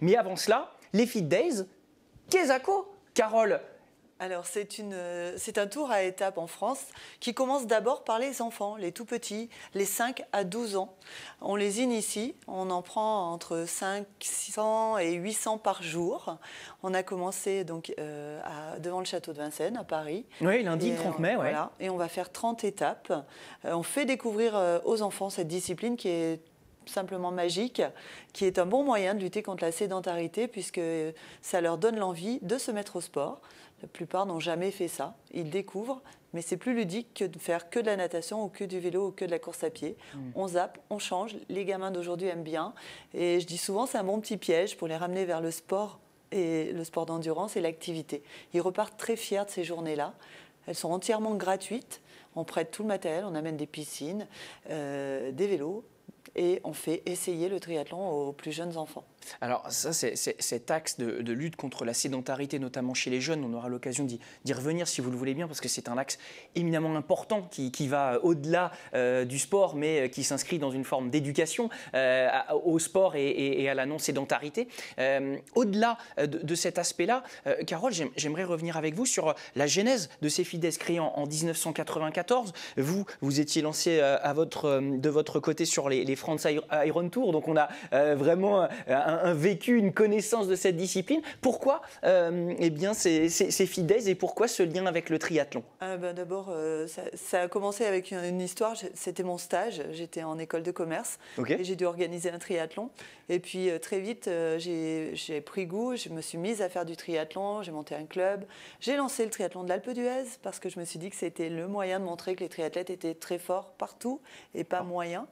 Mais avant cela, les Fit Days, qu'est-ce que Carole? Alors, c'est un tour à étapes en France qui commence d'abord par les enfants, les tout petits, les 5 à 12 ans. On les initie, on en prend entre 500 et 800 par jour. On a commencé donc, devant le château de Vincennes, à Paris. Oui, lundi, le 30 mai, ouais. Voilà, et on va faire 30 étapes. On fait découvrir aux enfants cette discipline qui est simplement magique, qui est un bon moyen de lutter contre la sédentarité puisque ça leur donne l'envie de se mettre au sport. La plupart n'ont jamais fait ça. Ils découvrent, mais c'est plus ludique que de faire que de la natation ou que du vélo ou que de la course à pied. On zappe, on change. Les gamins d'aujourd'hui aiment bien. Et je dis souvent, c'est un bon petit piège pour les ramener vers le sport et le sport d'endurance et l'activité. Ils repartent très fiers de ces journées-là. Elles sont entièrement gratuites. On prête tout le matériel, on amène des piscines, des vélos. Et on fait essayer le triathlon aux plus jeunes enfants. Alors ça, c'est cet axe de lutte contre la sédentarité, notamment chez les jeunes. On aura l'occasion d'y revenir si vous le voulez bien, parce que c'est un axe éminemment important qui va au-delà du sport, mais qui s'inscrit dans une forme d'éducation au sport et à la non-sédentarité. Au-delà de cet aspect-là, Carole, j'aimerais revenir avec vous sur la genèse de ces Fit Days créés en 1994. Vous étiez lancé de votre côté sur les France Iron Tour, donc on a vraiment un vécu, une connaissance de cette discipline. Pourquoi eh bien, ces Fit Days et pourquoi ce lien avec le triathlon? D'abord, ça a commencé avec une histoire. C'était mon stage. J'étais en école de commerce et j'ai dû organiser un triathlon. Et puis très vite, j'ai pris goût. Je me suis mise à faire du triathlon. J'ai monté un club. J'ai lancé le triathlon de l'Alpe d'Huez parce que je me suis dit que c'était le moyen de montrer que les triathlètes étaient très forts partout et pas moyens.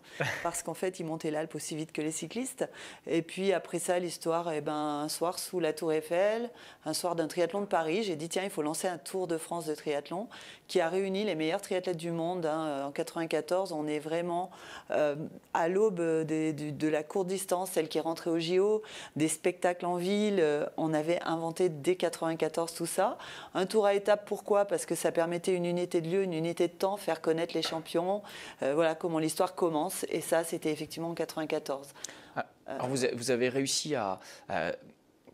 Parce qu'en fait, ils montaient l'Alpe aussi vite que les cyclistes. Et puis après ça, l'histoire, un soir sous la Tour Eiffel, un soir d'un triathlon de Paris, j'ai dit tiens, il faut lancer un Tour de France de triathlon qui a réuni les meilleurs triathlètes du monde. En 94, on est vraiment à l'aube de la courte distance, celle qui est rentrée au JO, des spectacles en ville. On avait inventé dès 94 tout ça. Un tour à étapes, pourquoi? Parce que ça permettait une unité de lieu, une unité de temps, faire connaître les champions. Voilà comment l'histoire commence. Et ça, c'était effectivement en 94. Alors vous avez réussi à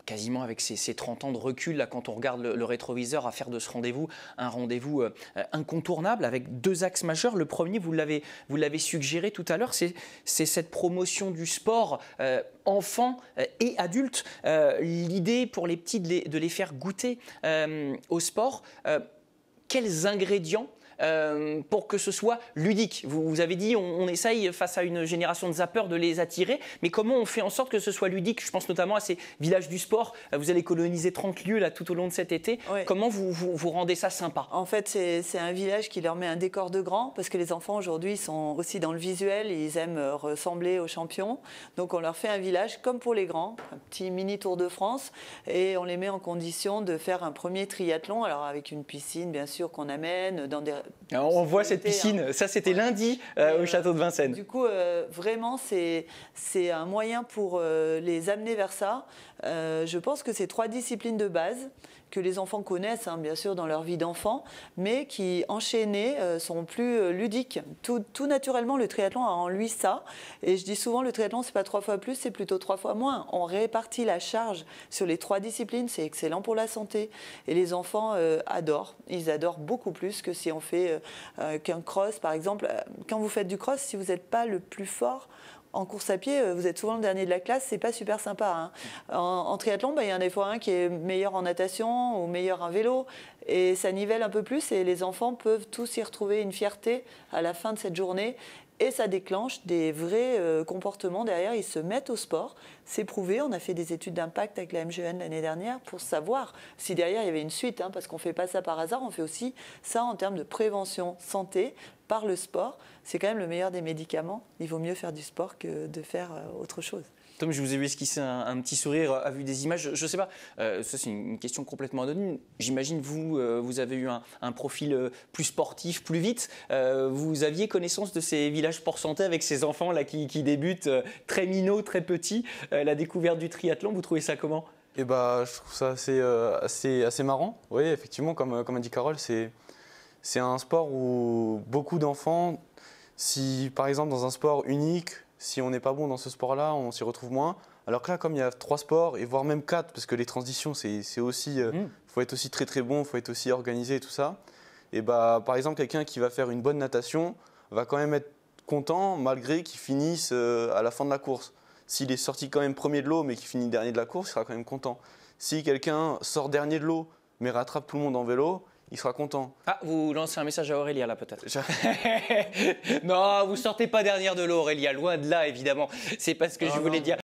quasiment avec ces 30 ans de recul, là, quand on regarde le rétroviseur, à faire de ce rendez-vous un rendez-vous incontournable avec deux axes majeurs. Le premier, vous l'avez suggéré tout à l'heure, c'est cette promotion du sport enfants et adultes. L'idée pour les petits de les faire goûter au sport. Quels ingrédients pour que ce soit ludique? Vous avez dit on essaye face à une génération de zappeurs de les attirer, mais comment on fait en sorte que ce soit ludique? Je pense notamment à ces villages du sport. Vous allez coloniser 30 lieux là, tout au long de cet été. Oui. Comment vous rendez ça sympa? En fait, c'est un village qui leur met un décor de grand, parce que les enfants aujourd'hui sont aussi dans le visuel, ils aiment ressembler aux champions. Donc on leur fait un village comme pour les grands, un petit mini Tour de France, et on les met en condition de faire un premier triathlon, alors avec une piscine bien sûr qu'on amène dans des... Alors, on voit cette piscine, ça c'était lundi au château de Vincennes. Du coup, vraiment, c'est un moyen pour les amener vers ça. Je pense que c'est 3 disciplines de base que les enfants connaissent, hein, bien sûr, dans leur vie d'enfant, mais qui, enchaînées, sont plus ludiques. Tout naturellement, le triathlon a en lui ça. Et je dis souvent, le triathlon, c'est pas 3 fois plus, c'est plutôt 3 fois moins. On répartit la charge sur les 3 disciplines, c'est excellent pour la santé. Et les enfants adorent. Ils adorent beaucoup plus que si on fait qu'un cross, par exemple. Quand vous faites du cross, si vous n'êtes pas le plus fort, en course à pied, vous êtes souvent le dernier de la classe, c'est pas super sympa. Hein. En triathlon, il y en a des fois un qui est meilleur en natation ou meilleur en vélo, et ça nivelle un peu plus, et les enfants peuvent tous y retrouver une fierté à la fin de cette journée. Et ça déclenche des vrais comportements derrière. Ils se mettent au sport. C'est prouvé. On a fait des études d'impact avec la MGN l'année dernière pour savoir si derrière il y avait une suite. Hein, parce qu'on ne fait pas ça par hasard. On fait aussi ça en termes de prévention santé par le sport. C'est quand même le meilleur des médicaments. Il vaut mieux faire du sport que de faire autre chose. Tom, je vous ai vu esquisser un petit sourire à vue des images. Je ne sais pas, ça c'est une question complètement anonyme. J'imagine vous avez eu un profil plus sportif, plus vite. Vous aviez connaissance de ces villages sport santé avec ces enfants là qui débutent très minots, très petits. La découverte du triathlon, vous trouvez ça comment? Je trouve ça assez marrant. Oui, effectivement, comme a dit Carole, c'est un sport où beaucoup d'enfants, si par exemple dans un sport unique, si on n'est pas bon dans ce sport-là, on s'y retrouve moins. Alors que là, comme il y a 3 sports, et voire même 4, parce que les transitions, c'est aussi, faut être aussi très très bon, faut être aussi organisé et tout ça. Et bah, par exemple, quelqu'un qui va faire une bonne natation va quand même être content malgré qu'il finisse à la fin de la course. S'il est sorti quand même premier de l'eau mais qu'il finit dernier de la course, il sera quand même content. Si quelqu'un sort dernier de l'eau mais rattrape tout le monde en vélo, il sera content. Ah, vous lancez un message à Aurélia là peut-être. Non, vous sortez pas dernière de l'eau Aurélia, loin de là évidemment. C'est pas ce que je voulais dire.